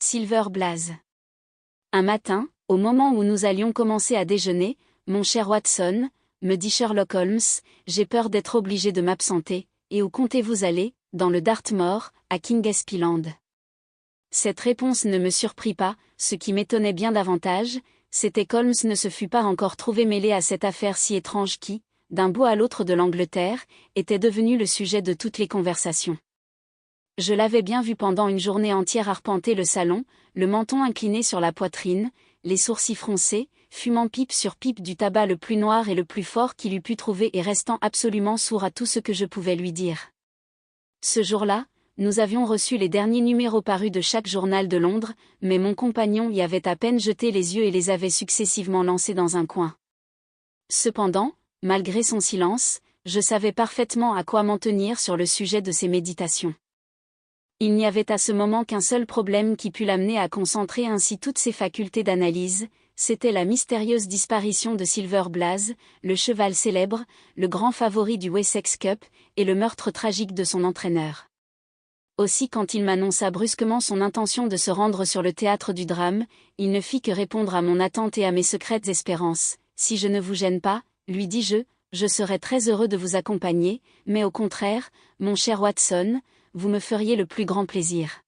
Silver Blaze. Un matin, au moment où nous allions commencer à déjeuner, mon cher Watson, me dit Sherlock Holmes, j'ai peur d'être obligé de m'absenter, et où comptez-vous aller, dans le Dartmoor, à Kingsland. Cette réponse ne me surprit pas, ce qui m'étonnait bien davantage, c'était qu'Holmes ne se fût pas encore trouvé mêlé à cette affaire si étrange qui, d'un bout à l'autre de l'Angleterre, était devenue le sujet de toutes les conversations. Je l'avais bien vu pendant une journée entière arpenter le salon, le menton incliné sur la poitrine, les sourcils froncés, fumant pipe sur pipe du tabac le plus noir et le plus fort qu'il eût pu trouver et restant absolument sourd à tout ce que je pouvais lui dire. Ce jour-là, nous avions reçu les derniers numéros parus de chaque journal de Londres, mais mon compagnon y avait à peine jeté les yeux et les avait successivement lancés dans un coin. Cependant, malgré son silence, je savais parfaitement à quoi m'en tenir sur le sujet de ses méditations. Il n'y avait à ce moment qu'un seul problème qui pût l'amener à concentrer ainsi toutes ses facultés d'analyse, c'était la mystérieuse disparition de Silver Blaze, le cheval célèbre, le grand favori du Wessex Cup, et le meurtre tragique de son entraîneur. Aussi quand il m'annonça brusquement son intention de se rendre sur le théâtre du drame, il ne fit que répondre à mon attente et à mes secrètes espérances. « Si je ne vous gêne pas, lui dis-je, je serais très heureux de vous accompagner, mais au contraire, mon cher Watson, vous me feriez le plus grand plaisir.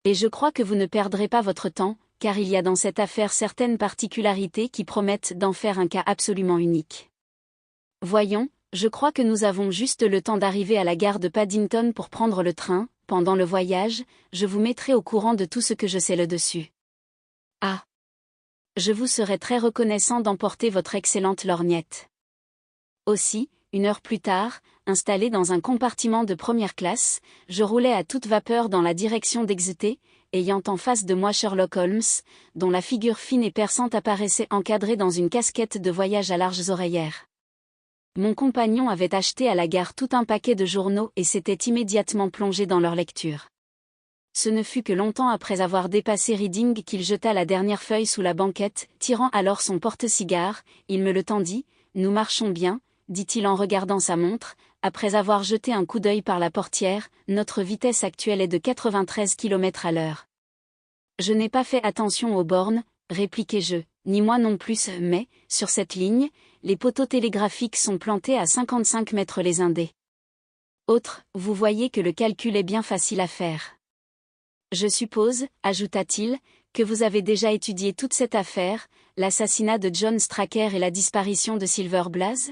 Et je crois que vous ne perdrez pas votre temps, car il y a dans cette affaire certaines particularités qui promettent d'en faire un cas absolument unique. Voyons, je crois que nous avons juste le temps d'arriver à la gare de Paddington pour prendre le train. Pendant le voyage, je vous mettrai au courant de tout ce que je sais là-dessus. Ah! Je vous serais très reconnaissant d'emporter votre excellente lorgnette. Aussi, 1 heure plus tard, installé dans un compartiment de première classe, je roulais à toute vapeur dans la direction d'Exeter, ayant en face de moi Sherlock Holmes, dont la figure fine et perçante apparaissait encadrée dans une casquette de voyage à larges oreillères. Mon compagnon avait acheté à la gare tout un paquet de journaux et s'était immédiatement plongé dans leur lecture. Ce ne fut que longtemps après avoir dépassé Reading qu'il jeta la dernière feuille sous la banquette, tirant alors son porte-cigare, il me le tendit. « Nous marchons bien », dit-il en regardant sa montre, après avoir jeté un coup d'œil par la portière, notre vitesse actuelle est de 93 km/h. Je n'ai pas fait attention aux bornes, répliquai-je, ni moi non plus, mais, sur cette ligne, les poteaux télégraphiques sont plantés à 55 mètres les uns des autres, vous voyez que le calcul est bien facile à faire. Je suppose, ajouta-t-il, que vous avez déjà étudié toute cette affaire, l'assassinat de John Straker et la disparition de Silver Blaze ?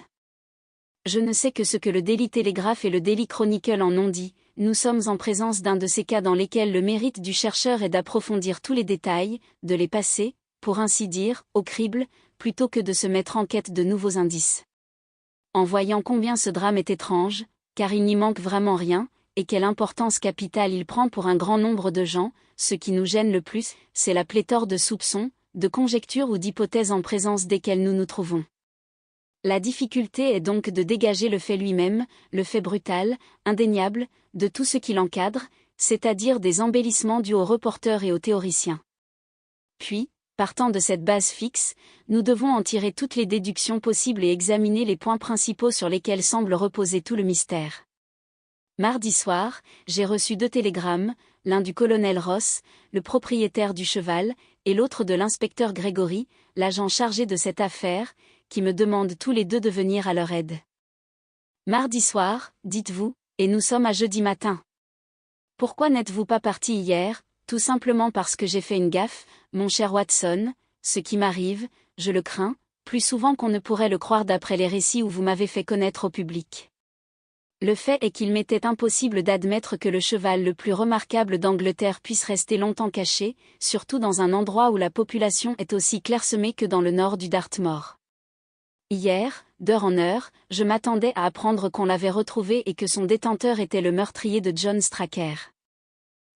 Je ne sais que ce que le Daily Telegraph et le Daily Chronicle en ont dit, nous sommes en présence d'un de ces cas dans lesquels le mérite du chercheur est d'approfondir tous les détails, de les passer, pour ainsi dire, au crible, plutôt que de se mettre en quête de nouveaux indices. En voyant combien ce drame est étrange, car il n'y manque vraiment rien, et quelle importance capitale il prend pour un grand nombre de gens, ce qui nous gêne le plus, c'est la pléthore de soupçons, de conjectures ou d'hypothèses en présence desquelles nous nous trouvons. La difficulté est donc de dégager le fait lui-même, le fait brutal, indéniable, de tout ce qui l'encadre, c'est-à-dire des embellissements dus aux reporters et aux théoriciens. Puis, partant de cette base fixe, nous devons en tirer toutes les déductions possibles et examiner les points principaux sur lesquels semble reposer tout le mystère. Mardi soir, j'ai reçu 2 télégrammes, l'un du colonel Ross, le propriétaire du cheval, et l'autre de l'inspecteur Gregory, l'agent chargé de cette affaire, qui me demandent tous les deux de venir à leur aide. Mardi soir, dites-vous, et nous sommes à jeudi matin. Pourquoi n'êtes-vous pas parti hier ? Tout simplement parce que j'ai fait une gaffe, mon cher Watson, ce qui m'arrive, je le crains, plus souvent qu'on ne pourrait le croire d'après les récits où vous m'avez fait connaître au public. Le fait est qu'il m'était impossible d'admettre que le cheval le plus remarquable d'Angleterre puisse rester longtemps caché, surtout dans un endroit où la population est aussi clairsemée que dans le nord du Dartmoor. Hier, d'heure en heure, je m'attendais à apprendre qu'on l'avait retrouvé et que son détenteur était le meurtrier de John Straker.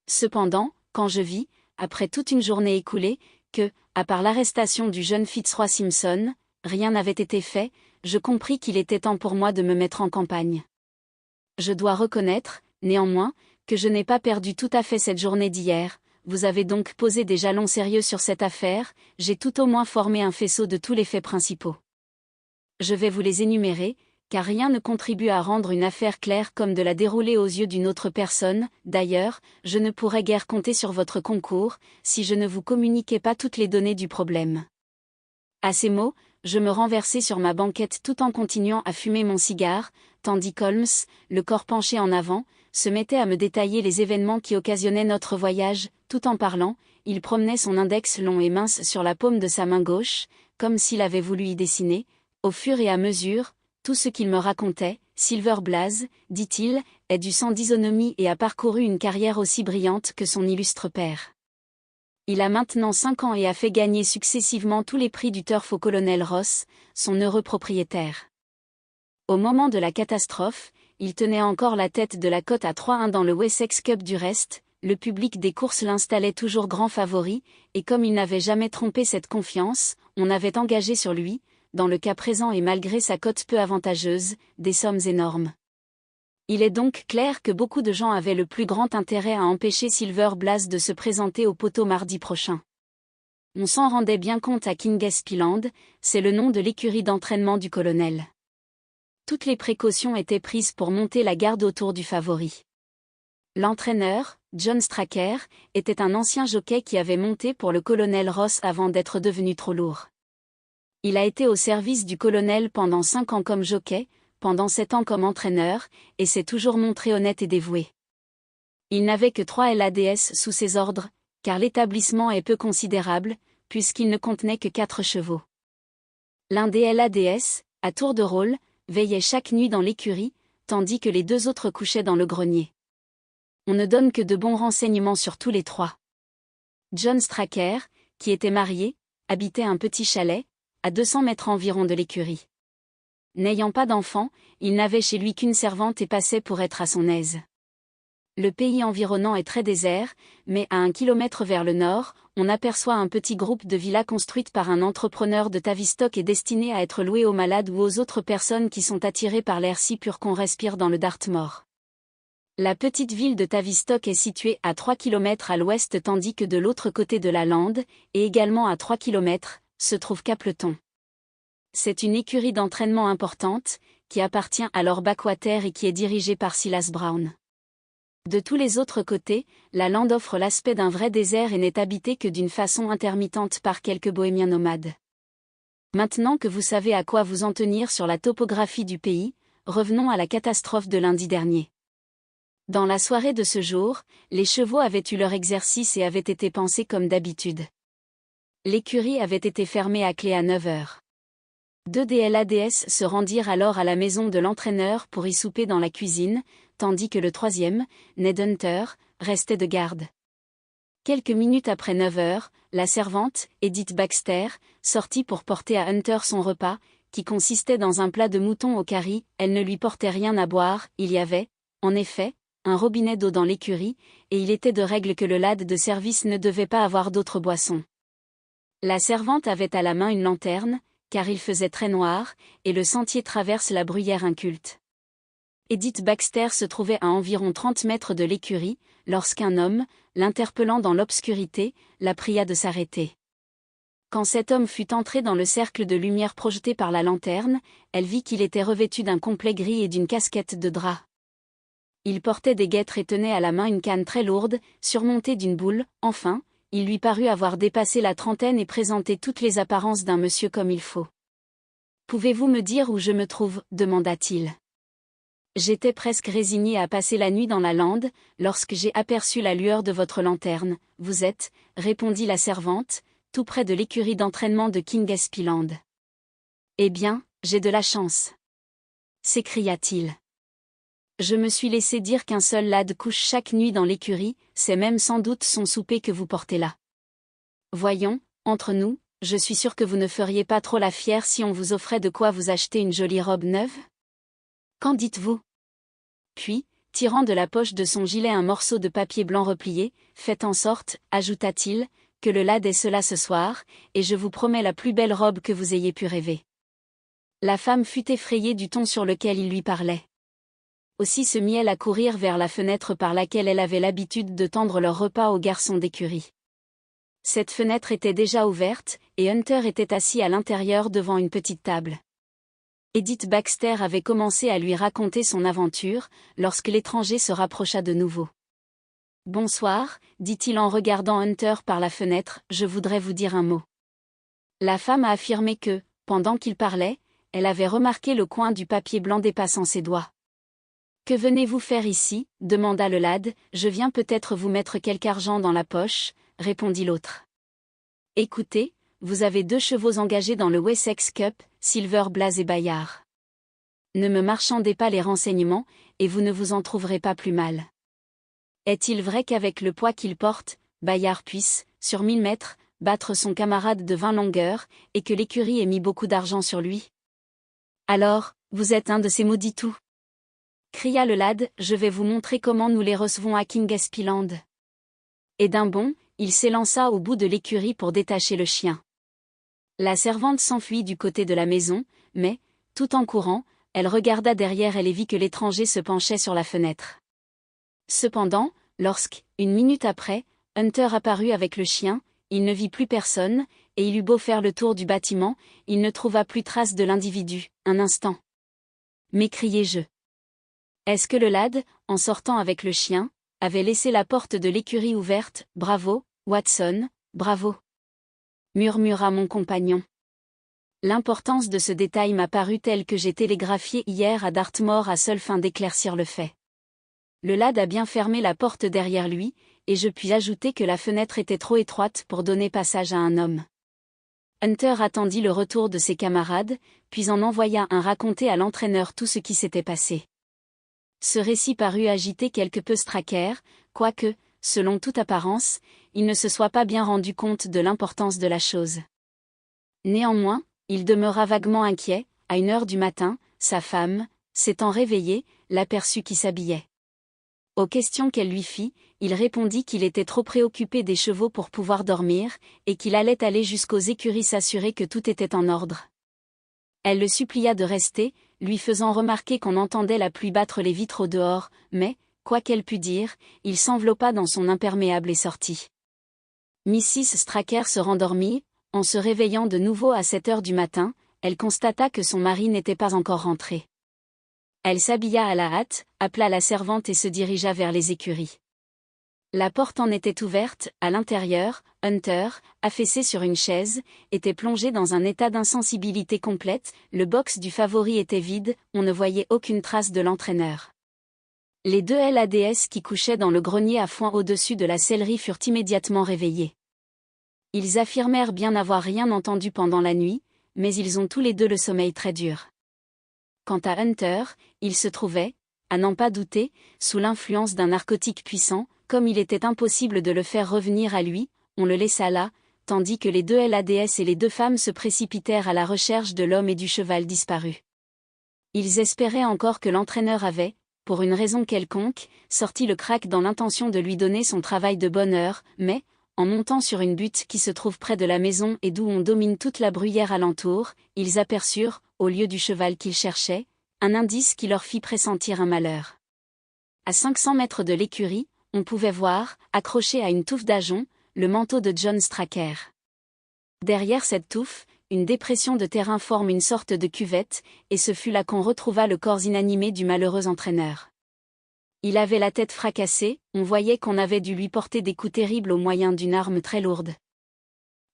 Cependant, quand je vis, après toute une journée écoulée, que, à part l'arrestation du jeune Fitzroy Simpson, rien n'avait été fait, je compris qu'il était temps pour moi de me mettre en campagne. Je dois reconnaître, néanmoins, que je n'ai pas perdu tout à fait cette journée d'hier. Vous avez donc posé des jalons sérieux sur cette affaire, j'ai tout au moins formé un faisceau de tous les faits principaux. Je vais vous les énumérer, car rien ne contribue à rendre une affaire claire comme de la dérouler aux yeux d'une autre personne. D'ailleurs, je ne pourrais guère compter sur votre concours, si je ne vous communiquais pas toutes les données du problème. À ces mots, je me renversai sur ma banquette tout en continuant à fumer mon cigare, tandis qu'Holmes, le corps penché en avant, se mettait à me détailler les événements qui occasionnaient notre voyage. Tout en parlant, il promenait son index long et mince sur la paume de sa main gauche, comme s'il avait voulu y dessiner. Au fur et à mesure, tout ce qu'il me racontait, Silver Blaze, dit-il, est du sang d'isonomie et a parcouru une carrière aussi brillante que son illustre père. Il a maintenant 5 ans et a fait gagner successivement tous les prix du turf au colonel Ross, son heureux propriétaire. Au moment de la catastrophe, il tenait encore la tête de la cote à 3-1 dans le Wessex Cup. Du reste, le public des courses l'installait toujours grand favori, et comme il n'avait jamais trompé cette confiance, on avait engagé sur lui, dans le cas présent et malgré sa cote peu avantageuse, des sommes énormes. Il est donc clair que beaucoup de gens avaient le plus grand intérêt à empêcher Silver Blaze de se présenter au poteau mardi prochain. On s'en rendait bien compte à Kingespeland, c'est le nom de l'écurie d'entraînement du colonel. Toutes les précautions étaient prises pour monter la garde autour du favori. L'entraîneur, John Straker, était un ancien jockey qui avait monté pour le colonel Ross avant d'être devenu trop lourd. Il a été au service du colonel pendant 5 ans comme jockey, pendant 7 ans comme entraîneur, et s'est toujours montré honnête et dévoué. Il n'avait que 3 LADS sous ses ordres, car l'établissement est peu considérable, puisqu'il ne contenait que 4 chevaux. L'un des LADS, à tour de rôle, veillait chaque nuit dans l'écurie, tandis que les 2 autres couchaient dans le grenier. On ne donne que de bons renseignements sur tous les 3. John Straker, qui était marié, habitait un petit chalet, à 200 mètres environ de l'écurie. N'ayant pas d'enfant, il n'avait chez lui qu'une servante et passait pour être à son aise. Le pays environnant est très désert, mais à 1 kilomètre vers le nord, on aperçoit un petit groupe de villas construites par un entrepreneur de Tavistock et destinées à être louées aux malades ou aux autres personnes qui sont attirées par l'air si pur qu'on respire dans le Dartmoor. La petite ville de Tavistock est située à 3 km à l'ouest tandis que de l'autre côté de la lande, et également à 3 km, se trouve Capleton. C'est une écurie d'entraînement importante, qui appartient à Lord Backwater et qui est dirigée par Silas Brown. De tous les autres côtés, la lande offre l'aspect d'un vrai désert et n'est habitée que d'une façon intermittente par quelques bohémiens nomades. Maintenant que vous savez à quoi vous en tenir sur la topographie du pays, revenons à la catastrophe de lundi dernier. Dans la soirée de ce jour, les chevaux avaient eu leur exercice et avaient été pansés comme d'habitude. L'écurie avait été fermée à clé à 9 heures. 2 des LADS se rendirent alors à la maison de l'entraîneur pour y souper dans la cuisine, tandis que le 3e, Ned Hunter, restait de garde. Quelques minutes après 9 heures, la servante, Edith Baxter, sortit pour porter à Hunter son repas, qui consistait dans un plat de mouton au curry. Elle ne lui portait rien à boire. Il y avait, en effet, un robinet d'eau dans l'écurie, et il était de règle que le lad de service ne devait pas avoir d'autre boisson. La servante avait à la main une lanterne, car il faisait très noir, et le sentier traverse la bruyère inculte. Edith Baxter se trouvait à environ 30 mètres de l'écurie, lorsqu'un homme, l'interpellant dans l'obscurité, la pria de s'arrêter. Quand cet homme fut entré dans le cercle de lumière projeté par la lanterne, elle vit qu'il était revêtu d'un complet gris et d'une casquette de drap. Il portait des guêtres et tenait à la main une canne très lourde, surmontée d'une boule. Enfin, il lui parut avoir dépassé la trentaine et présenté toutes les apparences d'un monsieur comme il faut. « Pouvez-vous me dire où je me trouve » demanda-t-il. « J'étais presque résigné à passer la nuit dans la lande, lorsque j'ai aperçu la lueur de votre lanterne. Vous êtes, » répondit la servante, « tout près de l'écurie d'entraînement de Kingespeland. »« Eh bien, j'ai de la chance » s'écria-t-il. Je me suis laissé dire qu'un seul lad couche chaque nuit dans l'écurie, c'est même sans doute son souper que vous portez là. Voyons, entre nous, je suis sûr que vous ne feriez pas trop la fière si on vous offrait de quoi vous acheter une jolie robe neuve. Qu'en dites-vous ? Puis, tirant de la poche de son gilet un morceau de papier blanc replié, faites en sorte, ajouta-t-il, que le lad ait cela ce soir, et je vous promets la plus belle robe que vous ayez pu rêver. La femme fut effrayée du ton sur lequel il lui parlait. Aussi se mit-elle à courir vers la fenêtre par laquelle elle avait l'habitude de tendre leur repas aux garçons d'écurie. Cette fenêtre était déjà ouverte, et Hunter était assis à l'intérieur devant une petite table. Edith Baxter avait commencé à lui raconter son aventure, lorsque l'étranger se rapprocha de nouveau. « Bonsoir, dit-il en regardant Hunter par la fenêtre, je voudrais vous dire un mot. » La femme a affirmé que, pendant qu'il parlait, elle avait remarqué le coin du papier blanc dépassant ses doigts. « Que venez-vous faire ici » demanda le lad. « Je viens peut-être vous mettre quelque argent dans la poche, » répondit l'autre. « Écoutez, vous avez 2 chevaux engagés dans le Wessex Cup, Silver Blaze et Bayard. Ne me marchandez pas les renseignements, et vous ne vous en trouverez pas plus mal. Est-il vrai qu'avec le poids qu'il porte, Bayard puisse, sur 1000 mètres, battre son camarade de 20 longueurs, et que l'écurie ait mis beaucoup d'argent sur lui ? Alors, vous êtes un de ces maudits tout !» cria le lad. « Je vais vous montrer comment nous les recevons à Kingespeland. » Et d'un bond, il s'élança au bout de l'écurie pour détacher le chien. La servante s'enfuit du côté de la maison, mais, tout en courant, elle regarda derrière elle et vit que l'étranger se penchait sur la fenêtre. Cependant, lorsque, une minute après, Hunter apparut avec le chien, il ne vit plus personne, et il eut beau faire le tour du bâtiment, il ne trouva plus trace de l'individu. Un instant. M'écriai-je. Est-ce que le lad, en sortant avec le chien, avait laissé la porte de l'écurie ouverte ? Bravo, Watson, bravo, murmura mon compagnon. L'importance de ce détail m'a paru telle que j'ai télégraphié hier à Dartmoor à seule fin d'éclaircir le fait. Le lad a bien fermé la porte derrière lui, et je puis ajouter que la fenêtre était trop étroite pour donner passage à un homme. Hunter attendit le retour de ses camarades, puis en envoya un raconter à l'entraîneur tout ce qui s'était passé. Ce récit parut agiter quelque peu Straker, quoique, selon toute apparence, il ne se soit pas bien rendu compte de l'importance de la chose. Néanmoins, il demeura vaguement inquiet. À 1h du matin, sa femme, s'étant réveillée, l'aperçut qui s'habillait. Aux questions qu'elle lui fit, il répondit qu'il était trop préoccupé des chevaux pour pouvoir dormir, et qu'il allait aller jusqu'aux écuries s'assurer que tout était en ordre. Elle le supplia de rester, lui faisant remarquer qu'on entendait la pluie battre les vitres au dehors, mais, quoi qu'elle pût dire, il s'enveloppa dans son imperméable et sortit. Mrs. Straker se rendormit. En se réveillant de nouveau à 7h du matin, elle constata que son mari n'était pas encore rentré. Elle s'habilla à la hâte, appela la servante et se dirigea vers les écuries. La porte en était ouverte. À l'intérieur, Hunter, affaissé sur une chaise, était plongé dans un état d'insensibilité complète. Le box du favori était vide, on ne voyait aucune trace de l'entraîneur. Les 2 lads qui couchaient dans le grenier à foin au-dessus de la sellerie furent immédiatement réveillés. Ils affirmèrent bien n'avoir rien entendu pendant la nuit, mais ils ont tous les 2 le sommeil très dur. Quant à Hunter, il se trouvait, à n'en pas douter, sous l'influence d'un narcotique puissant. Comme il était impossible de le faire revenir à lui, on le laissa là, tandis que les 2 lads et les 2 femmes se précipitèrent à la recherche de l'homme et du cheval disparu. Ils espéraient encore que l'entraîneur avait, pour une raison quelconque, sorti le crack dans l'intention de lui donner son travail de bonne heure, mais, en montant sur une butte qui se trouve près de la maison et d'où on domine toute la bruyère alentour, ils aperçurent, au lieu du cheval qu'ils cherchaient, un indice qui leur fit pressentir un malheur. À 500 mètres de l'écurie, on pouvait voir, accroché à une touffe d'ajoncs, le manteau de John Straker. Derrière cette touffe, une dépression de terrain forme une sorte de cuvette, et ce fut là qu'on retrouva le corps inanimé du malheureux entraîneur. Il avait la tête fracassée, on voyait qu'on avait dû lui porter des coups terribles au moyen d'une arme très lourde.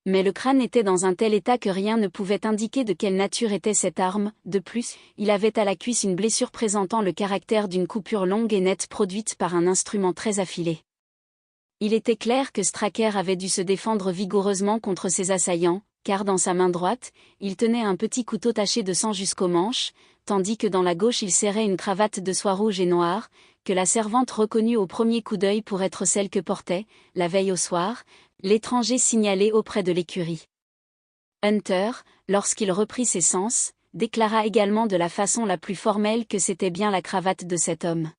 Mais le crâne était dans un tel état que rien ne pouvait indiquer de quelle nature était cette arme. De plus, il avait à la cuisse une blessure présentant le caractère d'une coupure longue et nette produite par un instrument très affilé. Il était clair que Straker avait dû se défendre vigoureusement contre ses assaillants, car dans sa main droite, il tenait un petit couteau taché de sang jusqu'au manche, tandis que dans la gauche il serrait une cravate de soie rouge et noire, que la servante reconnut au premier coup d'œil pour être celle que portait, la veille au soir, l'étranger signalé auprès de l'écurie. Hunter, lorsqu'il reprit ses sens, déclara également de la façon la plus formelle que c'était bien la cravate de cet homme.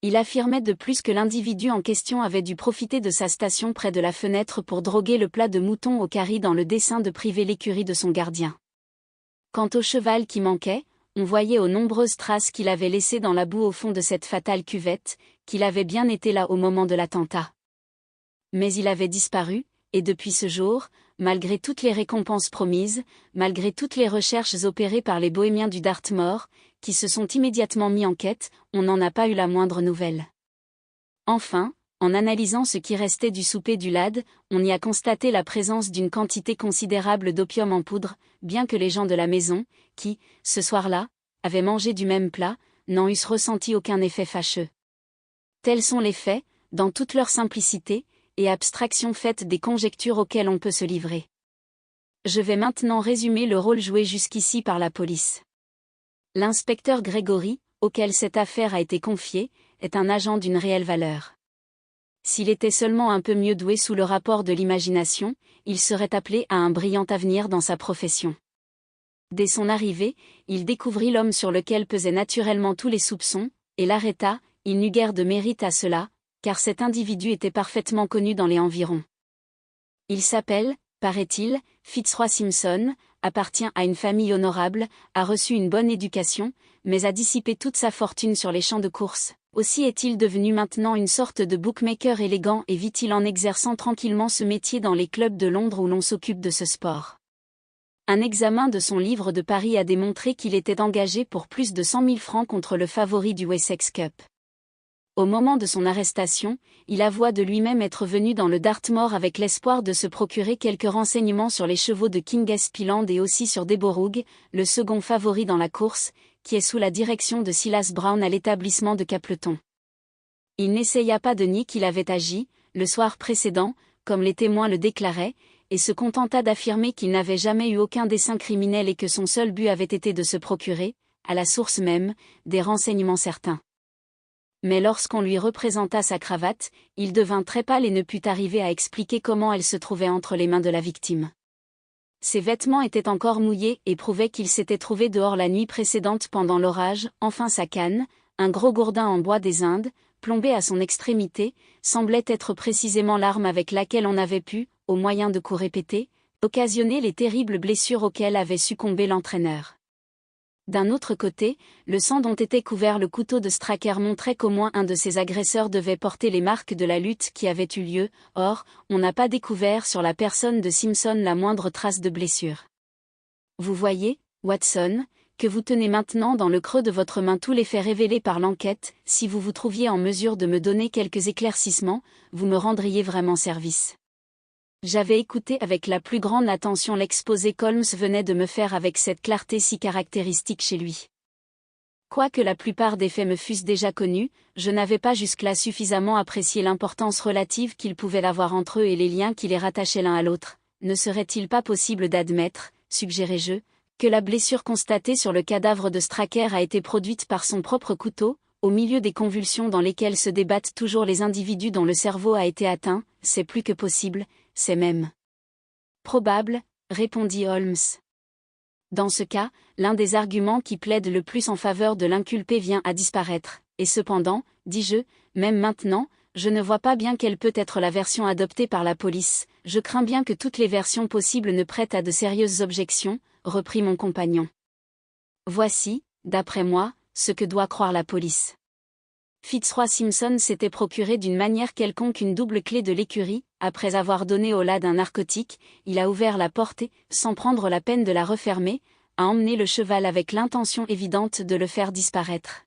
Il affirmait de plus que l'individu en question avait dû profiter de sa station près de la fenêtre pour droguer le plat de mouton au carry dans le dessein de priver l'écurie de son gardien. Quant au cheval qui manquait, on voyait aux nombreuses traces qu'il avait laissées dans la boue au fond de cette fatale cuvette, qu'il avait bien été là au moment de l'attentat. Mais il avait disparu, et depuis ce jour, malgré toutes les récompenses promises, malgré toutes les recherches opérées par les bohémiens du Dartmoor, qui se sont immédiatement mis en quête, on n'en a pas eu la moindre nouvelle. Enfin, en analysant ce qui restait du souper du lad, on y a constaté la présence d'une quantité considérable d'opium en poudre, bien que les gens de la maison, qui, ce soir-là, avaient mangé du même plat, n'en eussent ressenti aucun effet fâcheux. Tels sont les faits, dans toute leur simplicité, et abstraction faite des conjectures auxquelles on peut se livrer. Je vais maintenant résumer le rôle joué jusqu'ici par la police. L'inspecteur Gregory, auquel cette affaire a été confiée, est un agent d'une réelle valeur. S'il était seulement un peu mieux doué sous le rapport de l'imagination, il serait appelé à un brillant avenir dans sa profession. Dès son arrivée, il découvrit l'homme sur lequel pesaient naturellement tous les soupçons, et l'arrêta. Il n'eut guère de mérite à cela, car cet individu était parfaitement connu dans les environs. Il s'appelle, paraît-il, Fitzroy Simpson, appartient à une famille honorable, a reçu une bonne éducation, mais a dissipé toute sa fortune sur les champs de course. Aussi est-il devenu maintenant une sorte de bookmaker élégant et vit-il en exerçant tranquillement ce métier dans les clubs de Londres où l'on s'occupe de ce sport. Un examen de son livre de paris a démontré qu'il était engagé pour plus de 100 000 francs contre le favori du Wessex Cup. Au moment de son arrestation, il avoua de lui-même être venu dans le Dartmoor avec l'espoir de se procurer quelques renseignements sur les chevaux de Kingspeeland et aussi sur Deborug, le second favori dans la course, qui est sous la direction de Silas Brown à l'établissement de Capleton. Il n'essaya pas de nier qu'il avait agi, le soir précédent, comme les témoins le déclaraient, et se contenta d'affirmer qu'il n'avait jamais eu aucun dessein criminel et que son seul but avait été de se procurer, à la source même, des renseignements certains. Mais lorsqu'on lui représenta sa cravate, il devint très pâle et ne put arriver à expliquer comment elle se trouvait entre les mains de la victime. Ses vêtements étaient encore mouillés et prouvaient qu'il s'était trouvé dehors la nuit précédente pendant l'orage. Enfin sa canne, un gros gourdin en bois des Indes, plombé à son extrémité, semblait être précisément l'arme avec laquelle on avait pu, au moyen de coups répétés, occasionner les terribles blessures auxquelles avait succombé l'entraîneur. D'un autre côté, le sang dont était couvert le couteau de Straker montrait qu'au moins un de ses agresseurs devait porter les marques de la lutte qui avait eu lieu. Or, on n'a pas découvert sur la personne de Simpson la moindre trace de blessure. Vous voyez, Watson, que vous tenez maintenant dans le creux de votre main tous les faits révélés par l'enquête. Si vous vous trouviez en mesure de me donner quelques éclaircissements, vous me rendriez vraiment service. J'avais écouté avec la plus grande attention l'exposé qu'Holmes venait de me faire avec cette clarté si caractéristique chez lui. Quoique la plupart des faits me fussent déjà connus, je n'avais pas jusque-là suffisamment apprécié l'importance relative qu'ils pouvaient avoir entre eux et les liens qui les rattachaient l'un à l'autre. Ne serait-il pas possible d'admettre, suggérai-je, que la blessure constatée sur le cadavre de Straker a été produite par son propre couteau, au milieu des convulsions dans lesquelles se débattent toujours les individus dont le cerveau a été atteint? C'est plus que possible, c'est même probable, répondit Holmes. Dans ce cas, l'un des arguments qui plaident le plus en faveur de l'inculpé vient à disparaître, et cependant, dis-je, même maintenant, je ne vois pas bien quelle peut être la version adoptée par la police. Je crains bien que toutes les versions possibles ne prêtent à de sérieuses objections, reprit mon compagnon. Voici, d'après moi, ce que doit croire la police. Fitzroy Simpson s'était procuré d'une manière quelconque une double clé de l'écurie. Après avoir donné au lad un narcotique, il a ouvert la porte et, sans prendre la peine de la refermer, a emmené le cheval avec l'intention évidente de le faire disparaître.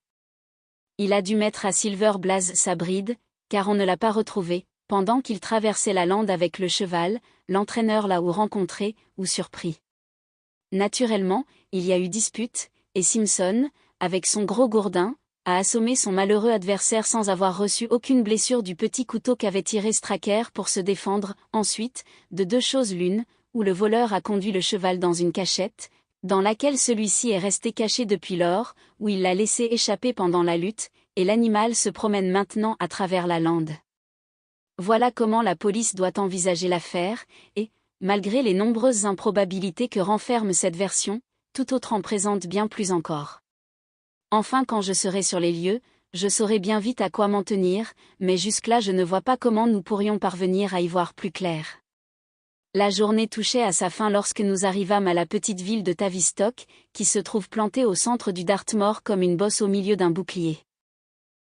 Il a dû mettre à Silver Blaze sa bride, car on ne l'a pas retrouvé, pendant qu'il traversait la lande avec le cheval. L'entraîneur l'a ou rencontré, ou surpris. Naturellement, il y a eu dispute, et Simpson, avec son gros gourdin, a assommé son malheureux adversaire sans avoir reçu aucune blessure du petit couteau qu'avait tiré Straker pour se défendre. Ensuite, de deux choses l'une, ou le voleur a conduit le cheval dans une cachette, dans laquelle celui-ci est resté caché depuis lors, ou il l'a laissé échapper pendant la lutte, et l'animal se promène maintenant à travers la lande. Voilà comment la police doit envisager l'affaire, et, malgré les nombreuses improbabilités que renferme cette version, tout autre en présente bien plus encore. Enfin, quand je serai sur les lieux, je saurai bien vite à quoi m'en tenir, mais jusque-là je ne vois pas comment nous pourrions parvenir à y voir plus clair. La journée touchait à sa fin lorsque nous arrivâmes à la petite ville de Tavistock, qui se trouve plantée au centre du Dartmoor comme une bosse au milieu d'un bouclier.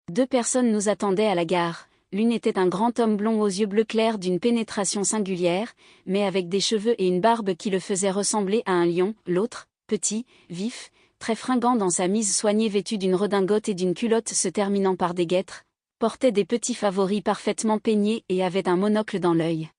Deux personnes nous attendaient à la gare, L'une était un grand homme blond aux yeux bleu clair d'une pénétration singulière, mais avec des cheveux et une barbe qui le faisaient ressembler à un lion. L'autre, petit, vif, très fringant dans sa mise soignée vêtu d'une redingote et d'une culotte se terminant par des guêtres, portait des petits favoris parfaitement peignés et avait un monocle dans l'œil.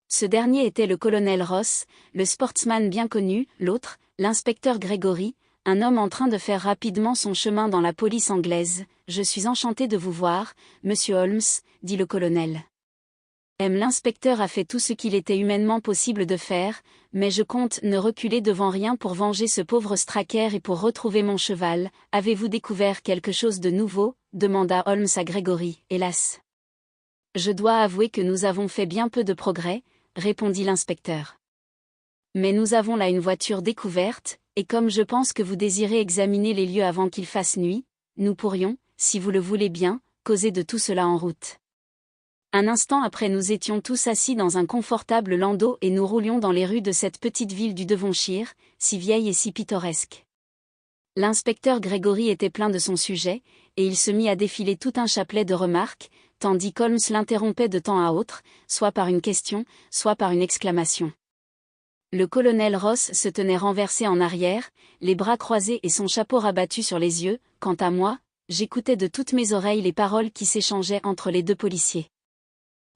Ce dernier était le colonel Ross, le sportsman bien connu. L'autre, l'inspecteur Gregory, un homme en train de faire rapidement son chemin dans la police anglaise. « Je suis enchanté de vous voir, monsieur Holmes, » dit le colonel. L'inspecteur a fait tout ce qu'il était humainement possible de faire, mais je compte ne reculer devant rien pour venger ce pauvre Straker et pour retrouver mon cheval. Avez-vous découvert quelque chose de nouveau ? Demanda Holmes à Gregory. Hélas. Je dois avouer que nous avons fait bien peu de progrès, répondit l'inspecteur. Mais nous avons là une voiture découverte, et comme je pense que vous désirez examiner les lieux avant qu'il fasse nuit, nous pourrions, si vous le voulez bien, causer de tout cela en route. Un instant après nous étions tous assis dans un confortable landau et nous roulions dans les rues de cette petite ville du Devonshire, si vieille et si pittoresque. L'inspecteur Gregory était plein de son sujet, et il se mit à défiler tout un chapelet de remarques, tandis qu'Holmes l'interrompait de temps à autre, soit par une question, soit par une exclamation. Le colonel Ross se tenait renversé en arrière, les bras croisés et son chapeau rabattu sur les yeux. Quant à moi, j'écoutais de toutes mes oreilles les paroles qui s'échangeaient entre les deux policiers.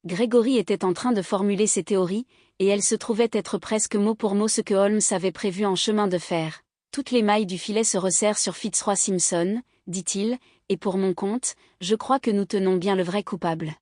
Gregory était en train de formuler ses théories, et elles se trouvaient être presque mot pour mot ce que Holmes avait prévu en chemin de fer. Toutes les mailles du filet se resserrent sur Fitzroy Simpson, dit-il, et pour mon compte, je crois que nous tenons bien le vrai coupable.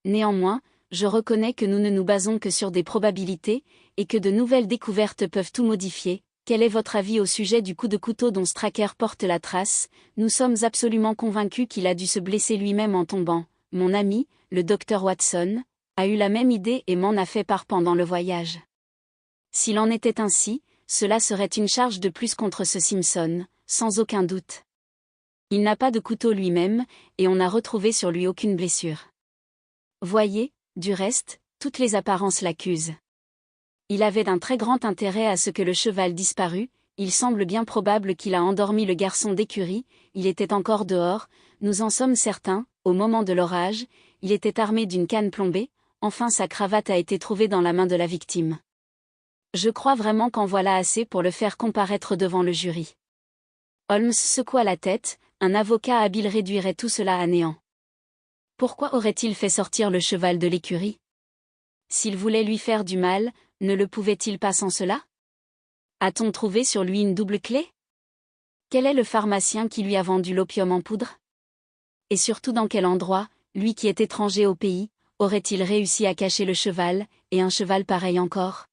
Néanmoins, je reconnais que nous ne nous basons que sur des probabilités, et que de nouvelles découvertes peuvent tout modifier. Quel est votre avis au sujet du coup de couteau dont Straker porte la trace ? Nous sommes absolument convaincus qu'il a dû se blesser lui-même en tombant. Mon ami, le docteur Watson, a eu la même idée et m'en a fait part pendant le voyage. S'il en était ainsi, cela serait une charge de plus contre ce Simpson, sans aucun doute. Il n'a pas de couteau lui-même, et on n'a retrouvé sur lui aucune blessure. Voyez, du reste, toutes les apparences l'accusent. Il avait un très grand intérêt à ce que le cheval disparût, il semble bien probable qu'il a endormi le garçon d'écurie, il était encore dehors, nous en sommes certains, au moment de l'orage, il était armé d'une canne plombée, enfin sa cravate a été trouvée dans la main de la victime. Je crois vraiment qu'en voilà assez pour le faire comparaître devant le jury. Holmes secoua la tête, un avocat habile réduirait tout cela à néant. Pourquoi aurait-il fait sortir le cheval de l'écurie ? S'il voulait lui faire du mal, ne le pouvait-il pas sans cela ? A-t-on trouvé sur lui une double clé ? Quel est le pharmacien qui lui a vendu l'opium en poudre ? Et surtout dans quel endroit, lui qui est étranger au pays, aurait-il réussi à cacher le cheval, et un cheval pareil encore ?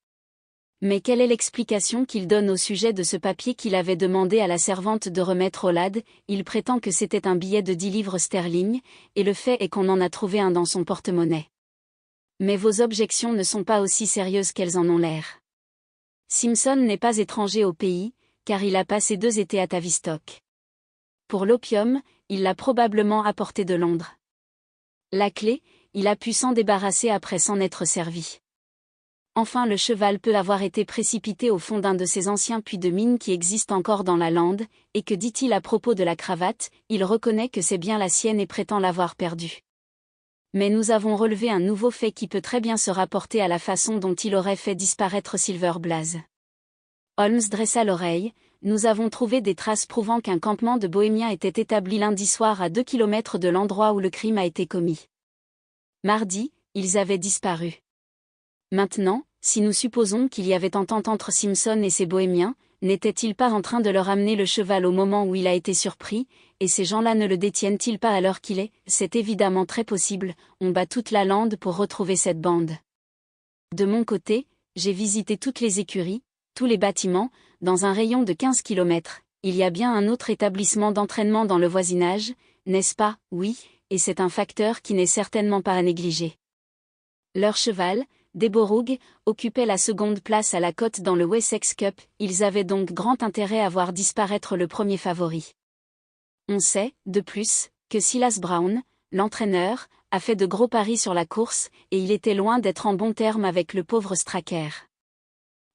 Mais quelle est l'explication qu'il donne au sujet de ce papier qu'il avait demandé à la servante de remettre au lad ? Il prétend que c'était un billet de 10 livres sterling, et le fait est qu'on en a trouvé un dans son porte-monnaie. Mais vos objections ne sont pas aussi sérieuses qu'elles en ont l'air. Simpson n'est pas étranger au pays, car il a passé 2 étés à Tavistock. Pour l'opium, il l'a probablement apporté de Londres. La clé, il a pu s'en débarrasser après s'en être servi. Enfin le cheval peut avoir été précipité au fond d'un de ces anciens puits de mine qui existent encore dans la lande, et que dit-il à propos de la cravate ? Il reconnaît que c'est bien la sienne et prétend l'avoir perdue. Mais nous avons relevé un nouveau fait qui peut très bien se rapporter à la façon dont il aurait fait disparaître Silver Blaze. Holmes dressa l'oreille. Nous avons trouvé des traces prouvant qu'un campement de bohémiens était établi lundi soir à 2 kilomètres de l'endroit où le crime a été commis. Mardi, ils avaient disparu. Maintenant, si nous supposons qu'il y avait entente entre Simpson et ces bohémiens, n'était-il pas en train de leur amener le cheval au moment où il a été surpris, et ces gens-là ne le détiennent-ils pas à l'heure qu'il est ? C'est évidemment très possible, on bat toute la lande pour retrouver cette bande. De mon côté, j'ai visité toutes les écuries, tous les bâtiments, dans un rayon de 15 kilomètres. Il y a bien un autre établissement d'entraînement dans le voisinage, n'est-ce pas ? Oui, et c'est un facteur qui n'est certainement pas à négliger. Leur cheval, Deborah, occupait la seconde place à la cote dans le Wessex Cup, ils avaient donc grand intérêt à voir disparaître le premier favori. On sait, de plus, que Silas Brown, l'entraîneur, a fait de gros paris sur la course, et il était loin d'être en bons termes avec le pauvre Straker.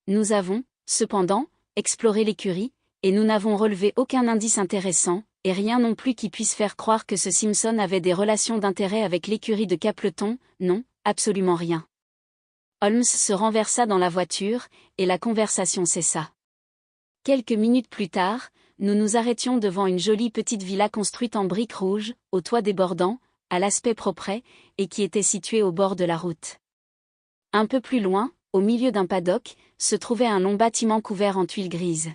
Nous avons, cependant, exploré l'écurie, et nous n'avons relevé aucun indice intéressant, et rien non plus qui puisse faire croire que ce Simpson avait des relations d'intérêt avec l'écurie de Capleton, non, absolument rien. Holmes se renversa dans la voiture, et la conversation cessa. Quelques minutes plus tard, nous nous arrêtions devant une jolie petite villa construite en briques rouges, au toit débordant, à l'aspect propre, et qui était située au bord de la route. Un peu plus loin, au milieu d'un paddock, se trouvait un long bâtiment couvert en tuiles grises.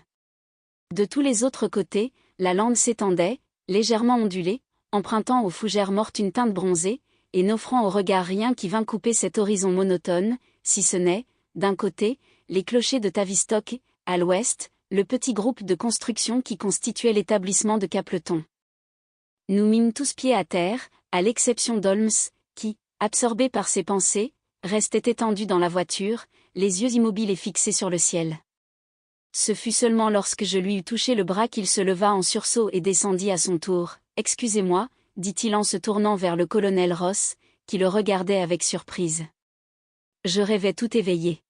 De tous les autres côtés, la lande s'étendait, légèrement ondulée, empruntant aux fougères mortes une teinte bronzée, et n'offrant au regard rien qui vînt couper cet horizon monotone, si ce n'est, d'un côté, les clochers de Tavistock, à l'ouest, le petit groupe de construction qui constituait l'établissement de Capleton. Nous mîmes tous pied à terre, à l'exception d'Holmes, qui, absorbé par ses pensées, restait étendu dans la voiture, les yeux immobiles et fixés sur le ciel. Ce fut seulement lorsque je lui eus touché le bras qu'il se leva en sursaut et descendit à son tour. « Excusez-moi », dit-il en se tournant vers le colonel Ross, qui le regardait avec surprise. Je rêvais tout éveillé.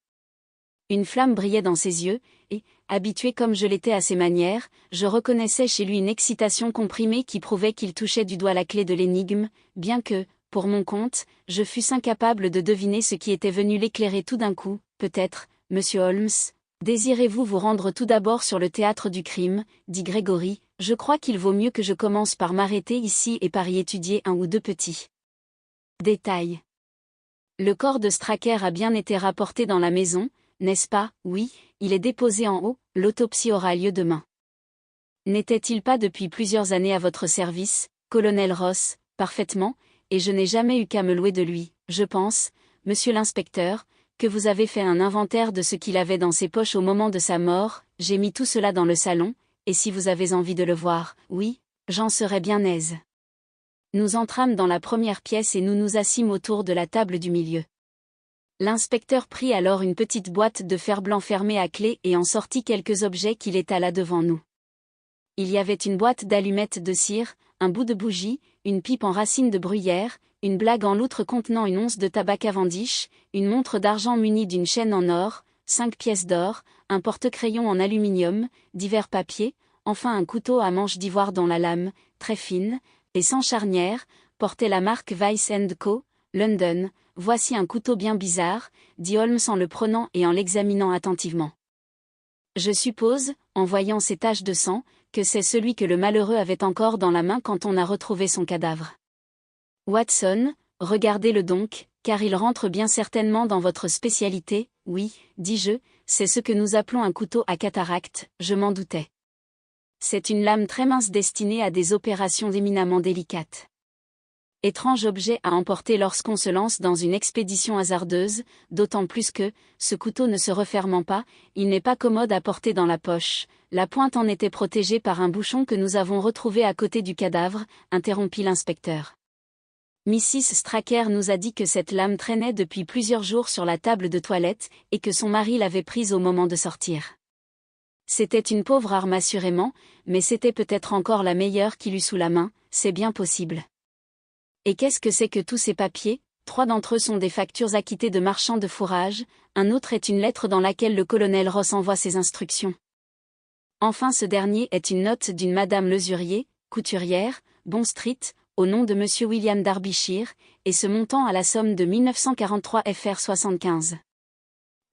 Une flamme brillait dans ses yeux, et, habitué comme je l'étais à ses manières, je reconnaissais chez lui une excitation comprimée qui prouvait qu'il touchait du doigt la clé de l'énigme, bien que, pour mon compte, je fusse incapable de deviner ce qui était venu l'éclairer tout d'un coup. « Peut-être, monsieur Holmes, désirez-vous vous rendre tout d'abord sur le théâtre du crime, dit Grégory. Je crois qu'il vaut mieux que je commence par m'arrêter ici et par y étudier un ou deux petits détails. Le corps de Straker a bien été rapporté dans la maison, n'est-ce pas? Oui, il est déposé en haut, l'autopsie aura lieu demain. N'était-il pas depuis plusieurs années à votre service, colonel Ross? Parfaitement, et je n'ai jamais eu qu'à me louer de lui. Je pense, monsieur l'inspecteur, que vous avez fait un inventaire de ce qu'il avait dans ses poches au moment de sa mort. J'ai mis tout cela dans le salon, et si vous avez envie de le voir, oui, j'en serais bien aise. Nous entrâmes dans la première pièce et nous nous assîmes autour de la table du milieu. L'inspecteur prit alors une petite boîte de fer-blanc fermée à clé et en sortit quelques objets qu'il étala devant nous. Il y avait une boîte d'allumettes de cire, un bout de bougie, une pipe en racine de bruyère, une blague en loutre contenant une once de tabac Cavendish, une montre d'argent munie d'une chaîne en or, 5 pièces d'or, un porte-crayon en aluminium, divers papiers, enfin un couteau à manche d'ivoire dont la lame, très fine, et sans charnière, portait la marque Weiss & Co., London. Voici un couteau bien bizarre, dit Holmes en le prenant et en l'examinant attentivement. Je suppose, en voyant ces taches de sang, que c'est celui que le malheureux avait encore dans la main quand on a retrouvé son cadavre. Watson, regardez-le donc, car il rentre bien certainement dans votre spécialité. Oui, dis-je, c'est ce que nous appelons un couteau à cataracte, je m'en doutais. C'est une lame très mince destinée à des opérations éminemment délicates. Étrange objet à emporter lorsqu'on se lance dans une expédition hasardeuse, d'autant plus que, ce couteau ne se refermant pas, il n'est pas commode à porter dans la poche. La pointe en était protégée par un bouchon que nous avons retrouvé à côté du cadavre, interrompit l'inspecteur. Mrs. Straker nous a dit que cette lame traînait depuis plusieurs jours sur la table de toilette, et que son mari l'avait prise au moment de sortir. C'était une pauvre arme assurément, mais c'était peut-être encore la meilleure qu'il eût sous la main, c'est bien possible. Et qu'est-ce que c'est que tous ces papiers? 3 d'entre eux sont des factures acquittées de marchands de fourrage, un autre est une lettre dans laquelle le colonel Ross envoie ses instructions. Enfin ce dernier est une note d'une madame Lesurier, couturière, Bond Street, au nom de monsieur William Darbyshire, et se montant à la somme de 1943 fr 75.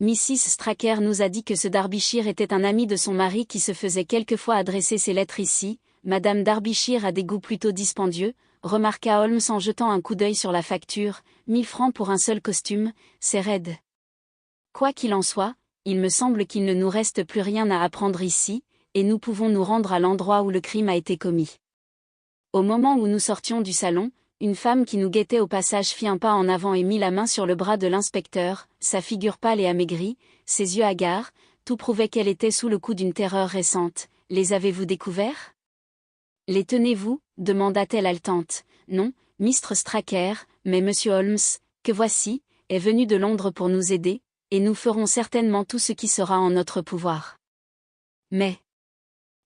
Mrs. Straker nous a dit que ce Darbyshire était un ami de son mari qui se faisait quelquefois adresser ses lettres ici. Madame Darbyshire a des goûts plutôt dispendieux, remarqua Holmes en jetant un coup d'œil sur la facture. 1000 francs pour un seul costume, c'est raide. Quoi qu'il en soit, il me semble qu'il ne nous reste plus rien à apprendre ici, et nous pouvons nous rendre à l'endroit où le crime a été commis. Au moment où nous sortions du salon, une femme qui nous guettait au passage fit un pas en avant et mit la main sur le bras de l'inspecteur, sa figure pâle et amaigrie, ses yeux hagards, tout prouvait qu'elle était sous le coup d'une terreur récente. Les avez-vous découverts? Les tenez-vous? Demanda-t-elle haletante. Non, Mr. Straker, mais monsieur Holmes, que voici, est venu de Londres pour nous aider, et nous ferons certainement tout ce qui sera en notre pouvoir. Mais,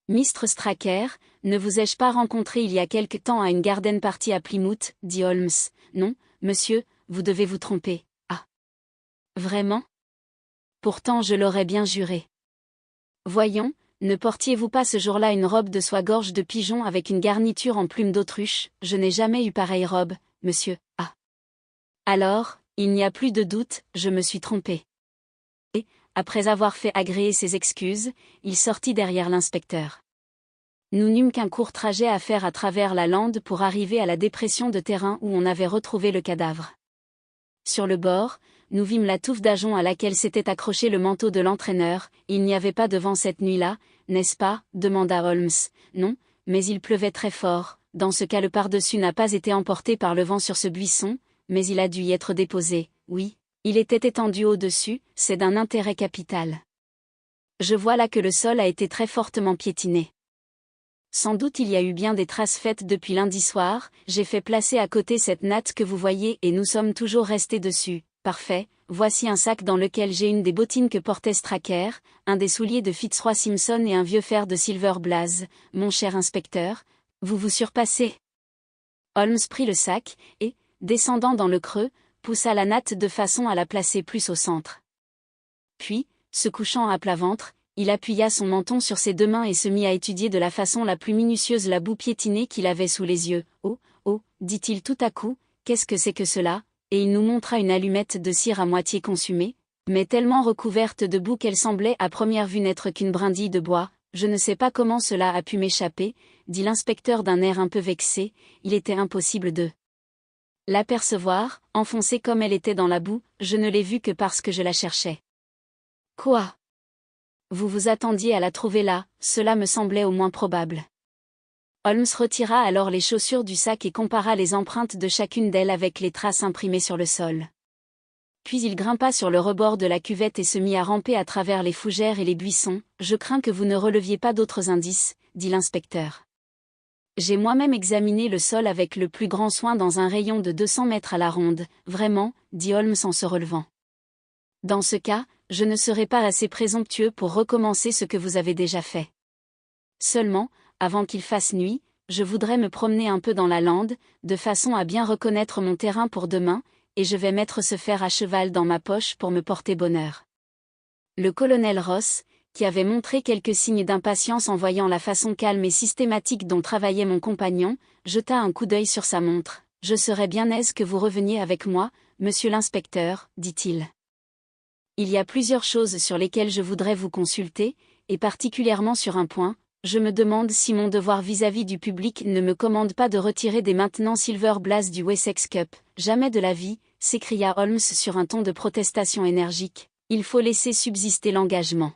Mr. Straker, ne vous ai-je pas rencontré il y a quelque temps à une garden party à Plymouth, dit Holmes. Non, monsieur, vous devez vous tromper. Ah. Vraiment? Pourtant je l'aurais bien juré. Voyons, Ne portiez-vous pas ce jour-là une robe de soie gorge de pigeon avec une garniture en plumes d'autruche? Je n'ai jamais eu pareille robe, monsieur. Ah. Alors, il n'y a plus de doute, je me suis trompé. Et, après avoir fait agréer ses excuses, il sortit derrière l'inspecteur. Nous n'eûmes qu'un court trajet à faire à travers la lande pour arriver à la dépression de terrain où on avait retrouvé le cadavre. Sur le bord, nous vîmes la touffe d'ajonc à laquelle s'était accroché le manteau de l'entraîneur. Il n'y avait pas de vent cette nuit-là, n'est-ce pas? Demanda Holmes. Non, mais il pleuvait très fort. Dans ce cas le pardessus n'a pas été emporté par le vent sur ce buisson, mais il a dû y être déposé. Oui, il était étendu au-dessus, c'est d'un intérêt capital. Je vois là que le sol a été très fortement piétiné. Sans doute il y a eu bien des traces faites depuis lundi soir, j'ai fait placer à côté cette natte que vous voyez et nous sommes toujours restés dessus. Parfait, voici un sac dans lequel j'ai une des bottines que portait Straker, un des souliers de Fitzroy Simpson et un vieux fer de Silver Blaze. Mon cher inspecteur, vous vous surpassez. Holmes prit le sac, et, descendant dans le creux, poussa la natte de façon à la placer plus au centre. Puis, se couchant à plat ventre, il appuya son menton sur ses deux mains et se mit à étudier de la façon la plus minutieuse la boue piétinée qu'il avait sous les yeux. Oh, oh, dit-il tout à coup, qu'est-ce que c'est que cela? Et il nous montra une allumette de cire à moitié consumée, mais tellement recouverte de boue qu'elle semblait à première vue n'être qu'une brindille de bois. Je ne sais pas comment cela a pu m'échapper, dit l'inspecteur d'un air un peu vexé, il était impossible de l'apercevoir, enfoncée comme elle était dans la boue, je ne l'ai vue que parce que je la cherchais. Quoi? Vous vous attendiez à la trouver là, cela me semblait au moins probable. Holmes retira alors les chaussures du sac et compara les empreintes de chacune d'elles avec les traces imprimées sur le sol. Puis il grimpa sur le rebord de la cuvette et se mit à ramper à travers les fougères et les buissons. Je crains que vous ne releviez pas d'autres indices, dit l'inspecteur. J'ai moi-même examiné le sol avec le plus grand soin dans un rayon de 200 mètres à la ronde, vraiment, dit Holmes en se relevant. Dans ce cas, je ne serai pas assez présomptueux pour recommencer ce que vous avez déjà fait. Seulement, avant qu'il fasse nuit, je voudrais me promener un peu dans la lande, de façon à bien reconnaître mon terrain pour demain, et je vais mettre ce fer à cheval dans ma poche pour me porter bonheur. Le colonel Ross, qui avait montré quelques signes d'impatience en voyant la façon calme et systématique dont travaillait mon compagnon, jeta un coup d'œil sur sa montre. Je serais bien aise que vous reveniez avec moi, monsieur l'inspecteur, dit-il. Il y a plusieurs choses sur lesquelles je voudrais vous consulter, et particulièrement sur un point, je me demande si mon devoir vis-à-vis du public ne me commande pas de retirer dès maintenant Silver Blaze du Wessex Cup. Jamais de la vie, s'écria Holmes sur un ton de protestation énergique, il faut laisser subsister l'engagement.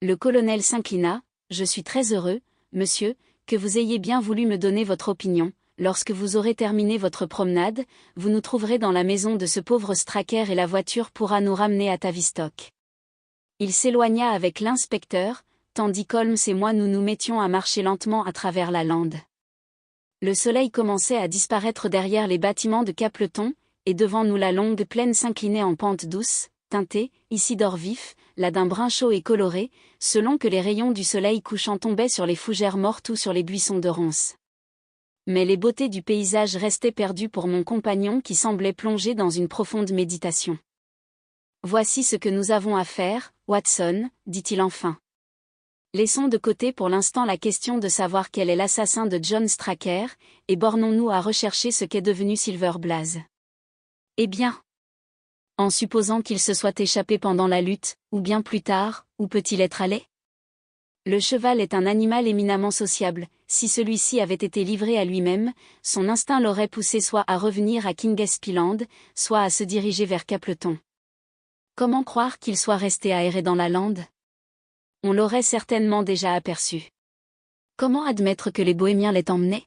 Le colonel s'inclina, je suis très heureux, monsieur, que vous ayez bien voulu me donner votre opinion. Lorsque vous aurez terminé votre promenade, vous nous trouverez dans la maison de ce pauvre Straker et la voiture pourra nous ramener à Tavistock. Il s'éloigna avec l'inspecteur, tandis qu'Holmes et moi nous nous mettions à marcher lentement à travers la lande. Le soleil commençait à disparaître derrière les bâtiments de Capleton, et devant nous la longue plaine s'inclinait en pente douce, teintée, ici d'or vif, là d'un brun chaud et coloré, selon que les rayons du soleil couchant tombaient sur les fougères mortes ou sur les buissons de ronces. Mais les beautés du paysage restaient perdues pour mon compagnon qui semblait plongé dans une profonde méditation. « Voici ce que nous avons à faire, Watson, dit-il enfin. Laissons de côté pour l'instant la question de savoir quel est l'assassin de John Straker, et bornons-nous à rechercher ce qu'est devenu Silver Blaze. Eh bien, en supposant qu'il se soit échappé pendant la lutte, ou bien plus tard, où peut-il être allé? Le cheval est un animal éminemment sociable, si celui-ci avait été livré à lui-même, son instinct l'aurait poussé soit à revenir à Kingespeland, soit à se diriger vers Capleton. Comment croire qu'il soit resté à errer dans la lande? On l'aurait certainement déjà aperçu. Comment admettre que les bohémiens l'aient emmené?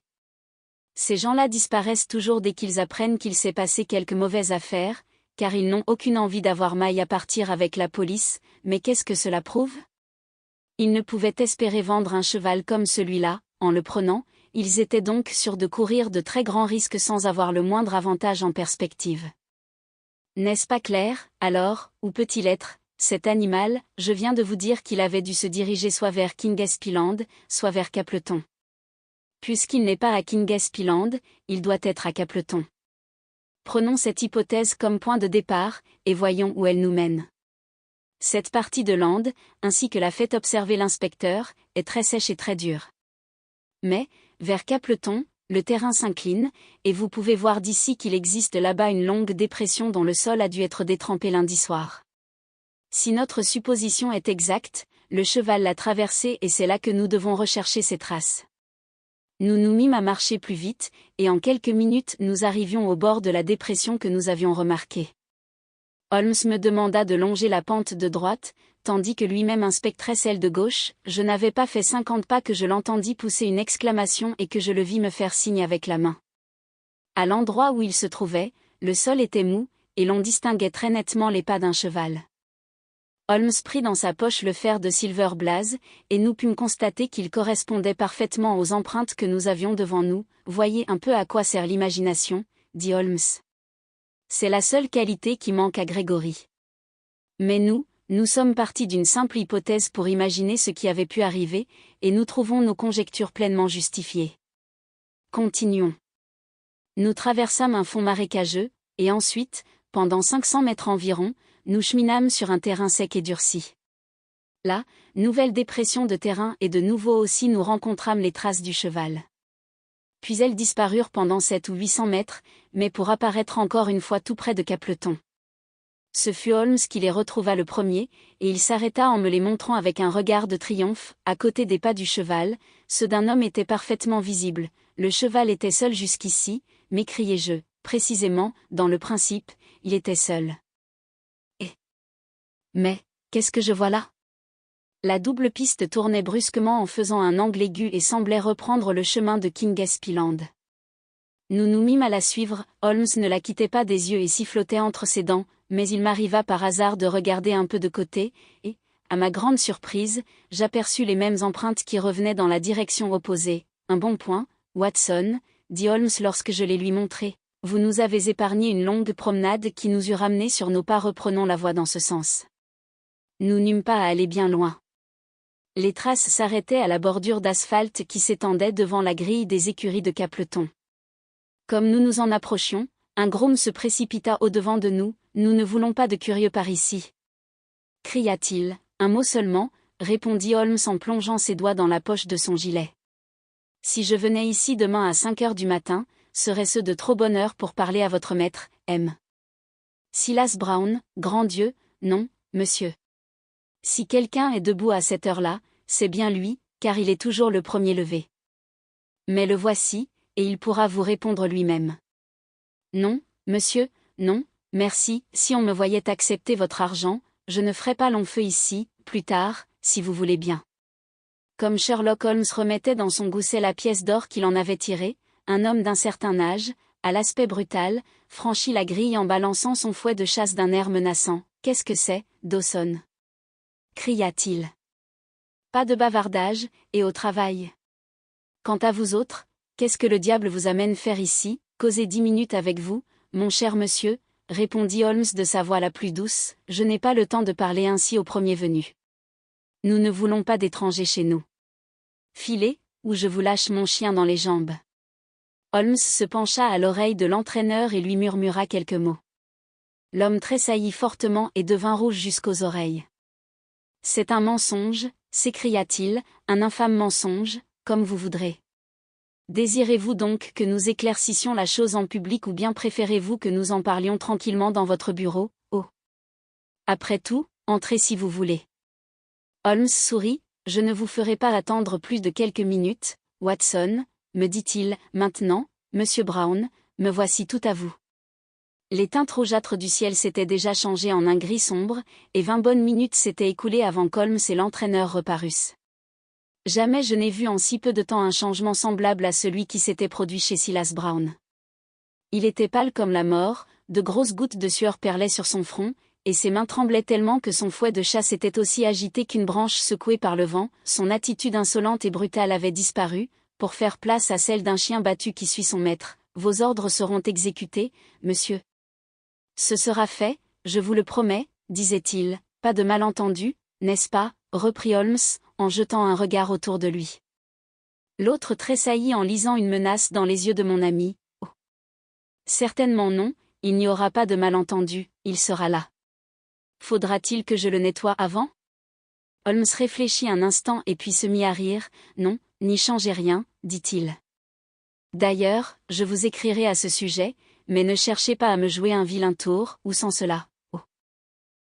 Ces gens-là disparaissent toujours dès qu'ils apprennent qu'il s'est passé quelque mauvaise affaire, car ils n'ont aucune envie d'avoir maille à partir avec la police, mais qu'est-ce que cela prouve? Ils ne pouvaient espérer vendre un cheval comme celui-là, en le prenant, ils étaient donc sûrs de courir de très grands risques sans avoir le moindre avantage en perspective. N'est-ce pas clair, alors, où peut-il être, cet animal? Je viens de vous dire qu'il avait dû se diriger soit vers Kingespeland, soit vers Capleton. Puisqu'il n'est pas à Kingespeland, il doit être à Capleton. Prenons cette hypothèse comme point de départ, et voyons où elle nous mène. Cette partie de Land, ainsi que l'a fait observer l'inspecteur, est très sèche et très dure. Mais, vers Capleton, le terrain s'incline, et vous pouvez voir d'ici qu'il existe là-bas une longue dépression dont le sol a dû être détrempé lundi soir. Si notre supposition est exacte, le cheval l'a traversée et c'est là que nous devons rechercher ses traces. Nous nous mîmes à marcher plus vite, et en quelques minutes nous arrivions au bord de la dépression que nous avions remarquée. Holmes me demanda de longer la pente de droite, tandis que lui-même inspecterait celle de gauche. Je n'avais pas fait 50 pas que je l'entendis pousser une exclamation et que je le vis me faire signe avec la main. À l'endroit où il se trouvait, le sol était mou, et l'on distinguait très nettement les pas d'un cheval. Holmes prit dans sa poche le fer de Silver Blaze, et nous pûmes constater qu'il correspondait parfaitement aux empreintes que nous avions devant nous. Voyez un peu à quoi sert l'imagination, dit Holmes. C'est la seule qualité qui manque à Grégory. Mais nous sommes partis d'une simple hypothèse pour imaginer ce qui avait pu arriver, et nous trouvons nos conjectures pleinement justifiées. Continuons. Nous traversâmes un fond marécageux, et ensuite, pendant 500 mètres environ, nous cheminâmes sur un terrain sec et durci. Là, nouvelle dépression de terrain et de nouveau aussi nous rencontrâmes les traces du cheval. Puis elles disparurent pendant 700 ou 800 mètres, mais pour apparaître encore une fois tout près de Capleton. Ce fut Holmes qui les retrouva le premier, et il s'arrêta en me les montrant avec un regard de triomphe. À côté des pas du cheval, ceux d'un homme étaient parfaitement visibles. Le cheval était seul jusqu'ici, m'écriai-je. Précisément, dans le principe, il était seul. Mais, qu'est-ce que je vois là ? La double piste tournait brusquement en faisant un angle aigu et semblait reprendre le chemin de Kingspee Land. Nous nous mîmes à la suivre. Holmes ne la quittait pas des yeux et sifflotait entre ses dents, mais il m'arriva par hasard de regarder un peu de côté, et, à ma grande surprise, j'aperçus les mêmes empreintes qui revenaient dans la direction opposée. Un bon point, Watson, dit Holmes lorsque je les lui montrai. Vous nous avez épargné une longue promenade qui nous eût ramenés sur nos pas. Reprenons la voie dans ce sens. Nous n'eûmes pas à aller bien loin. Les traces s'arrêtaient à la bordure d'asphalte qui s'étendait devant la grille des écuries de Capleton. Comme nous nous en approchions, un groom se précipita au-devant de nous. Nous ne voulons pas de curieux par ici, cria-t-il. Un mot seulement, répondit Holmes en plongeant ses doigts dans la poche de son gilet. Si je venais ici demain à 5 heures du matin, serait-ce de trop bonne heure pour parler à votre maître, M. Silas Brown, grand Dieu, non, monsieur. Si quelqu'un est debout à cette heure-là, c'est bien lui, car il est toujours le premier levé. Mais le voici, et il pourra vous répondre lui-même. Non, monsieur, non, merci. Si on me voyait accepter votre argent, je ne ferais pas long feu ici, plus tard, si vous voulez bien. Comme Sherlock Holmes remettait dans son gousset la pièce d'or qu'il en avait tirée, un homme d'un certain âge, à l'aspect brutal, franchit la grille en balançant son fouet de chasse d'un air menaçant. Qu'est-ce que c'est, Dawson ? Cria-t-il. Pas de bavardage, et au travail. Quant à vous autres, qu'est-ce que le diable vous amène faire ici, causer 10 minutes avec vous, mon cher monsieur, répondit Holmes de sa voix la plus douce, je n'ai pas le temps de parler ainsi au premier venu. Nous ne voulons pas d'étrangers chez nous. Filez, ou je vous lâche mon chien dans les jambes. Holmes se pencha à l'oreille de l'entraîneur et lui murmura quelques mots. L'homme tressaillit fortement et devint rouge jusqu'aux oreilles. C'est un mensonge, s'écria-t-il, un infâme mensonge, comme vous voudrez. Désirez-vous donc que nous éclaircissions la chose en public ou bien préférez-vous que nous en parlions tranquillement dans votre bureau, oh. Après tout, entrez si vous voulez. Holmes sourit, je ne vous ferai pas attendre plus de quelques minutes, Watson, me dit-il, maintenant, monsieur Brown, me voici tout à vous. Les teintes rougeâtres du ciel s'étaient déjà changées en un gris sombre, et 20 bonnes minutes s'étaient écoulées avant qu'Holmes et l'entraîneur reparussent. Jamais je n'ai vu en si peu de temps un changement semblable à celui qui s'était produit chez Silas Brown. Il était pâle comme la mort, de grosses gouttes de sueur perlaient sur son front, et ses mains tremblaient tellement que son fouet de chasse était aussi agité qu'une branche secouée par le vent. Son attitude insolente et brutale avait disparu, pour faire place à celle d'un chien battu qui suit son maître. Vos ordres seront exécutés, monsieur. Ce sera fait, je vous le promets, disait-il, pas de malentendu, n'est-ce pas, reprit Holmes, en jetant un regard autour de lui. L'autre tressaillit en lisant une menace dans les yeux de mon ami. Oh. Certainement non, il n'y aura pas de malentendu, il sera là. Faudra-t-il que je le nettoie avant? Holmes réfléchit un instant et puis se mit à rire. Non, n'y changez rien, dit-il. D'ailleurs, je vous écrirai à ce sujet, mais ne cherchez pas à me jouer un vilain tour, ou sans cela. Oh.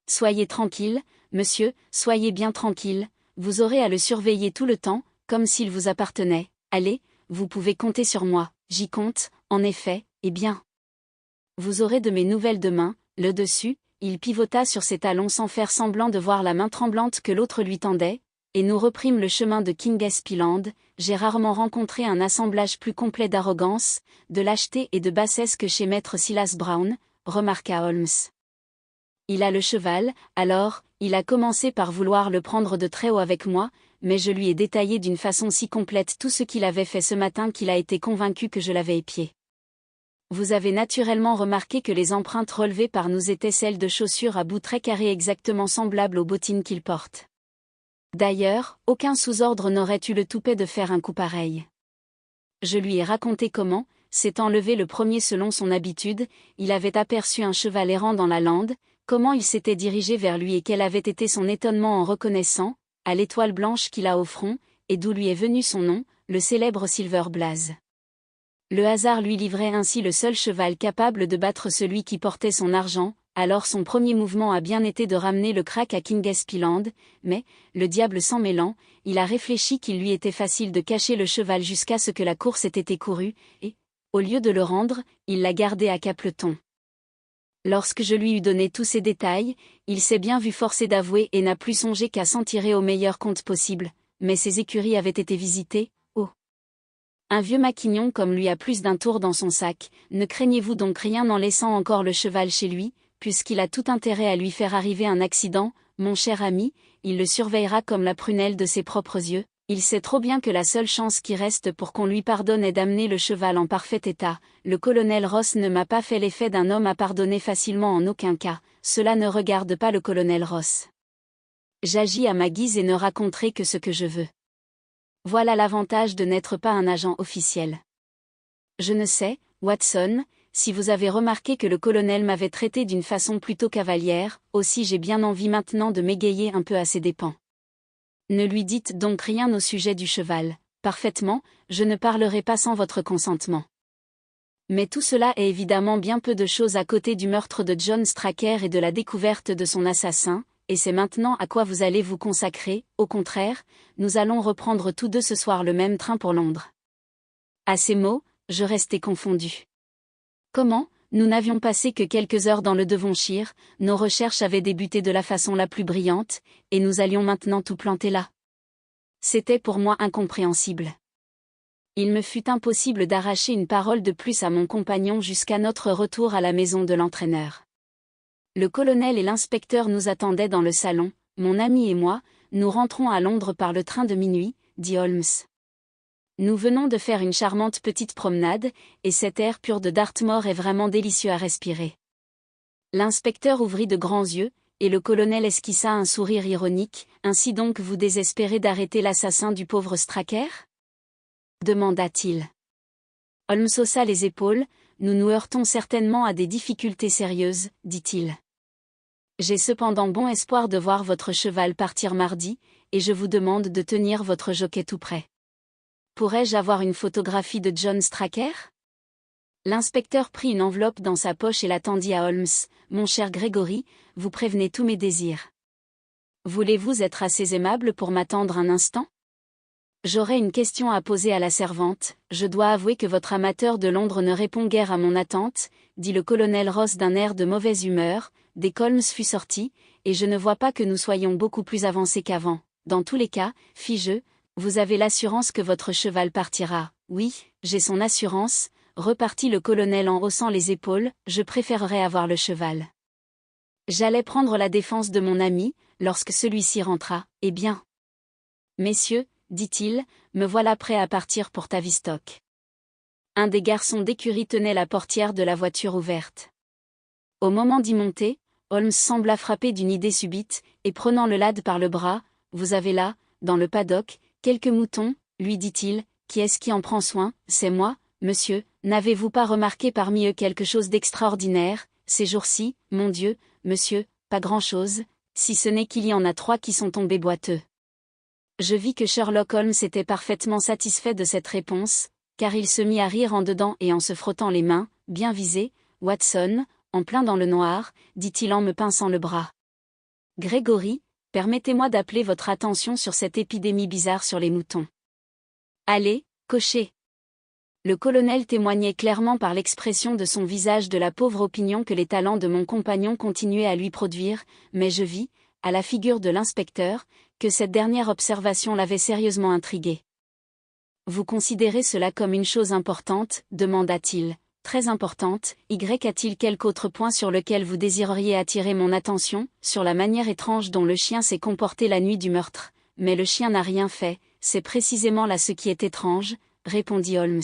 Soyez tranquille, monsieur, soyez bien tranquille, vous aurez à le surveiller tout le temps, comme s'il vous appartenait. Allez, vous pouvez compter sur moi, j'y compte, en effet, eh bien. Vous aurez de mes nouvelles demain, le dessus, il pivota sur ses talons sans faire semblant de voir la main tremblante que l'autre lui tendait, et nous reprîmes le chemin de Kingsland. J'ai rarement rencontré un assemblage plus complet d'arrogance, de lâcheté et de bassesse que chez maître Silas Brown, remarqua Holmes. Il a le cheval, alors, il a commencé par vouloir le prendre de très haut avec moi, mais je lui ai détaillé d'une façon si complète tout ce qu'il avait fait ce matin qu'il a été convaincu que je l'avais épié. Vous avez naturellement remarqué que les empreintes relevées par nous étaient celles de chaussures à bout très carré exactement semblables aux bottines qu'il porte. D'ailleurs, aucun sous-ordre n'aurait eu le toupet de faire un coup pareil. Je lui ai raconté comment, s'étant levé le premier selon son habitude, il avait aperçu un cheval errant dans la lande, comment il s'était dirigé vers lui et quel avait été son étonnement en reconnaissant, à l'étoile blanche qu'il a au front, et d'où lui est venu son nom, le célèbre Silver Blaze. Le hasard lui livrait ainsi le seul cheval capable de battre celui qui portait son argent, alors son premier mouvement a bien été de ramener le crack à Kingsland, mais, le diable s'en mêlant, il a réfléchi qu'il lui était facile de cacher le cheval jusqu'à ce que la course ait été courue, et, au lieu de le rendre, il l'a gardé à Capleton. Lorsque je lui eus donné tous ces détails, il s'est bien vu forcé d'avouer et n'a plus songé qu'à s'en tirer au meilleur compte possible, mais ses écuries avaient été visitées, oh. Un vieux maquignon comme lui a plus d'un tour dans son sac, ne craignez-vous donc rien en laissant encore le cheval chez lui, puisqu'il a tout intérêt à lui faire arriver un accident, mon cher ami, il le surveillera comme la prunelle de ses propres yeux, il sait trop bien que la seule chance qui reste pour qu'on lui pardonne est d'amener le cheval en parfait état. Le colonel Ross ne m'a pas fait l'effet d'un homme à pardonner facilement en aucun cas, cela ne regarde pas le colonel Ross. J'agis à ma guise et ne raconterai que ce que je veux. Voilà l'avantage de n'être pas un agent officiel. Je ne sais, Watson, si vous avez remarqué que le colonel m'avait traité d'une façon plutôt cavalière, aussi j'ai bien envie maintenant de m'égayer un peu à ses dépens. Ne lui dites donc rien au sujet du cheval. Parfaitement, je ne parlerai pas sans votre consentement. Mais tout cela est évidemment bien peu de choses à côté du meurtre de John Straker et de la découverte de son assassin, et c'est maintenant à quoi vous allez vous consacrer. Au contraire, nous allons reprendre tous deux ce soir le même train pour Londres. À ces mots, je restai confondu. Comment, nous n'avions passé que quelques heures dans le Devonshire, nos recherches avaient débuté de la façon la plus brillante, et nous allions maintenant tout planter là. C'était pour moi incompréhensible. Il me fut impossible d'arracher une parole de plus à mon compagnon jusqu'à notre retour à la maison de l'entraîneur. Le colonel et l'inspecteur nous attendaient dans le salon, mon ami et moi, nous rentrons à Londres par le train de minuit, dit Holmes. Nous venons de faire une charmante petite promenade, et cet air pur de Dartmoor est vraiment délicieux à respirer. L'inspecteur ouvrit de grands yeux, et le colonel esquissa un sourire ironique. Ainsi donc vous désespérez d'arrêter l'assassin du pauvre Straker? Demanda-t-il. Holmes haussa les épaules. Nous nous heurtons certainement à des difficultés sérieuses, dit-il. J'ai cependant bon espoir de voir votre cheval partir mardi, et je vous demande de tenir votre jockey tout prêt. Pourrais-je avoir une photographie de John Straker? L'inspecteur prit une enveloppe dans sa poche et la tendit à Holmes. Mon cher Grégory, vous prévenez tous mes désirs. Voulez-vous être assez aimable pour m'attendre un instant? J'aurais une question à poser à la servante. Je dois avouer que votre amateur de Londres ne répond guère à mon attente, dit le colonel Ross d'un air de mauvaise humeur, dès qu'Holmes fut sorti, et je ne vois pas que nous soyons beaucoup plus avancés qu'avant. Dans tous les cas, fis-je, vous avez l'assurance que votre cheval partira. Oui, j'ai son assurance, repartit le colonel en haussant les épaules, je préférerais avoir le cheval. J'allais prendre la défense de mon ami, lorsque celui-ci rentra. Eh bien, messieurs, dit-il, me voilà prêt à partir pour Tavistock. Un des garçons d'écurie tenait la portière de la voiture ouverte. Au moment d'y monter, Holmes sembla frappé d'une idée subite, et prenant le lad par le bras, vous avez là, dans le paddock, quelques moutons, lui dit-il, qui est-ce qui en prend soin? C'est moi, monsieur, n'avez-vous pas remarqué parmi eux quelque chose d'extraordinaire, ces jours-ci, mon Dieu, monsieur, pas grand-chose, si ce n'est qu'il y en a 3 qui sont tombés boiteux. Je vis que Sherlock Holmes était parfaitement satisfait de cette réponse, car il se mit à rire en dedans et en se frottant les mains. Bien visé, Watson, en plein dans le noir, dit-il en me pinçant le bras. Grégory, permettez-moi d'appeler votre attention sur cette épidémie bizarre sur les moutons. Allez, cocher. Le colonel témoignait clairement par l'expression de son visage de la pauvre opinion que les talents de mon compagnon continuaient à lui produire, mais je vis, à la figure de l'inspecteur, que cette dernière observation l'avait sérieusement intrigué. Vous considérez cela comme une chose importante, demanda-t-il. Très importante, a-t-il quelque autre point sur lequel vous désireriez attirer mon attention, sur la manière étrange dont le chien s'est comporté la nuit du meurtre? Mais le chien n'a rien fait, c'est précisément là ce qui est étrange, répondit Holmes.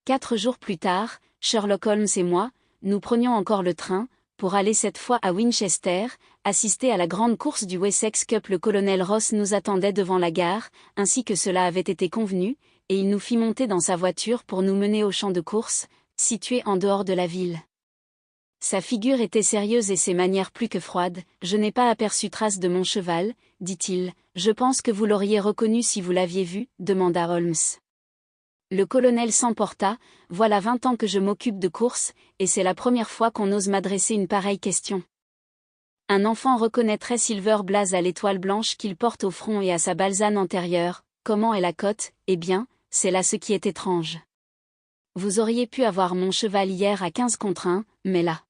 4 jours plus tard, Sherlock Holmes et moi, nous prenions encore le train, pour aller cette fois à Winchester, assister à la grande course du Wessex Cup. Le colonel Ross nous attendait devant la gare, ainsi que cela avait été convenu, et il nous fit monter dans sa voiture pour nous mener au champ de course, situé en dehors de la ville. Sa figure était sérieuse et ses manières plus que froides. Je n'ai pas aperçu trace de mon cheval, dit-il. Je pense que vous l'auriez reconnu si vous l'aviez vu, demanda Holmes. Le colonel s'emporta. Voilà 20 ans que je m'occupe de courses, et c'est la première fois qu'on ose m'adresser une pareille question. Un enfant reconnaîtrait Silver Blaze à l'étoile blanche qu'il porte au front et à sa balzane antérieure. Comment est la cote? Eh bien, c'est là ce qui est étrange. Vous auriez pu avoir mon cheval hier à 15 contre 1, mais là.